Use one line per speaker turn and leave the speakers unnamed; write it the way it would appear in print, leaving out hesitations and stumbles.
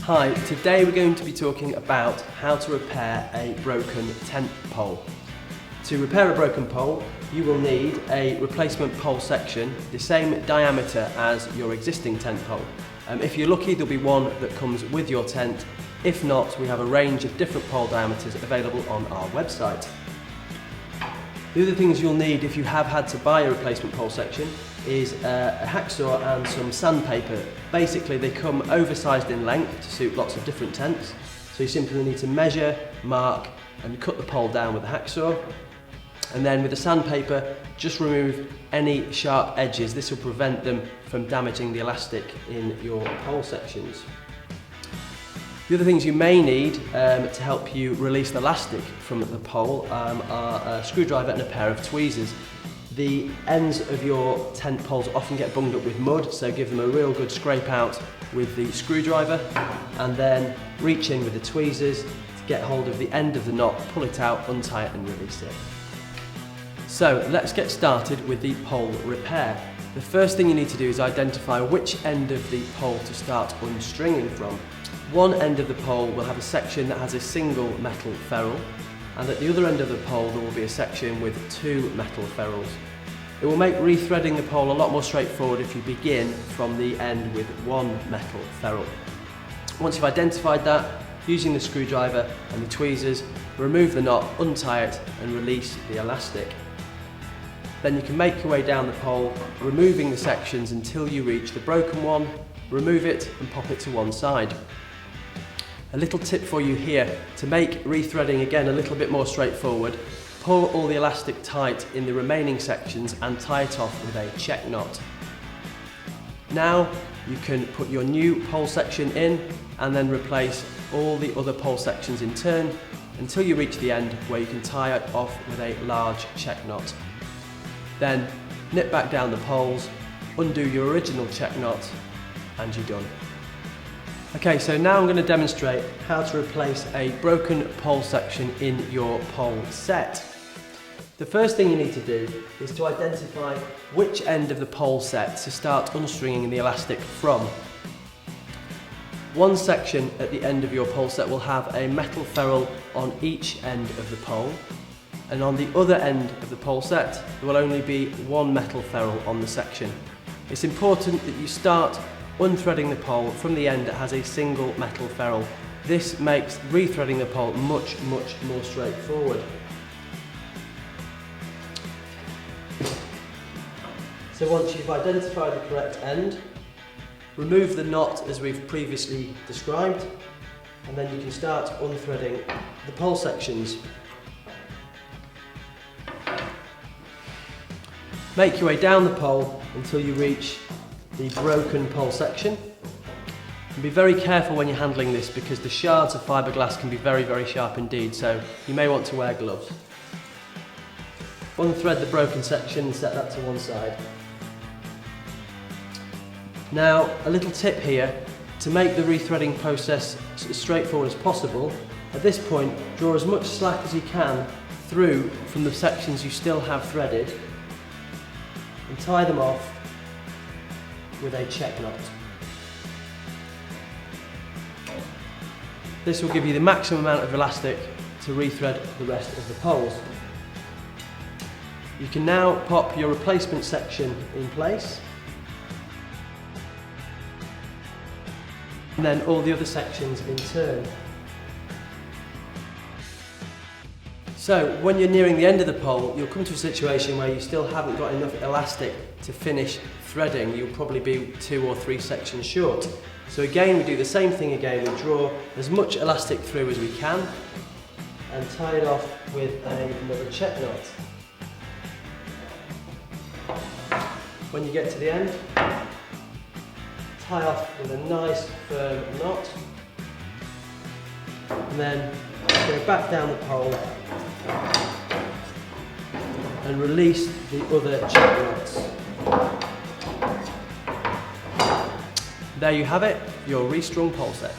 Hi, today we're going to be talking about how to repair a broken tent pole. To repair a broken pole, you will need a replacement pole section the same diameter as your existing tent pole. If you're lucky, there'll be one that comes with your tent. If not, we have a range of different pole diameters available on our website. The other things you'll need if you have had to buy a replacement pole section is a hacksaw and some sandpaper. Basically, they come oversized in length to suit lots of different tents. So you simply need to measure, mark and cut the pole down with a hacksaw. And then with the sandpaper, just remove any sharp edges. This will prevent them from damaging the elastic in your pole sections. The other things you may need to help you release the elastic from the pole are a screwdriver and a pair of tweezers. The ends of your tent poles often get bunged up with mud, so give them a real good scrape out with the screwdriver and then reach in with the tweezers to get hold of the end of the knot, pull it out, untie it and release it. So let's get started with the pole repair. The first thing you need to do is identify which end of the pole to start unstringing from. One end of the pole will have a section that has a single metal ferrule, and at the other end of the pole there will be a section with two metal ferrules. It will make rethreading the pole a lot more straightforward if you begin from the end with one metal ferrule. Once you've identified that, using the screwdriver and the tweezers, remove the knot, untie it and release the elastic. Then you can make your way down the pole, removing the sections until you reach the broken one, remove it and pop it to one side. A little tip for you here, to make rethreading again a little bit more straightforward, pull all the elastic tight in the remaining sections and tie it off with a check knot. Now you can put your new pole section in and then replace all the other pole sections in turn until you reach the end where you can tie it off with a large check knot. Then nip back down the poles, undo your original check knot and you're done. Okay, so now I'm going to demonstrate how to replace a broken pole section in your pole set. The first thing you need to do is to identify which end of the pole set to start unstringing the elastic from. One section at the end of your pole set will have a metal ferrule on each end of the pole, and on the other end of the pole set there will only be one metal ferrule on the section. It's important that you start unthreading the pole from the end that has a single metal ferrule. This makes rethreading the pole much more straightforward. So once you've identified the correct end, remove the knot as we've previously described, and then you can start unthreading the pole sections. Make your way down the pole until you reach the broken pole section. And be very careful when you're handling this because the shards of fiberglass can be very sharp indeed, so you may want to wear gloves. Unthread the broken section and set that to one side. Now, a little tip here, to make the rethreading process as straightforward as possible, at this point draw as much slack as you can through from the sections you still have threaded and tie them off with a check knot. This will give you the maximum amount of elastic to rethread the rest of the poles. You can now pop your replacement section in place, and then all the other sections in turn. So when you're nearing the end of the pole, you'll come to a situation where you still haven't got enough elastic to finish threading. You'll probably be 2 or 3 sections short. So again, we do the same thing again. We draw as much elastic through as we can and tie it off with another check knot. When you get to the end, tie off with a nice firm knot, and then go back down the pole and release the other check knots. There you have it, your restrung pole set.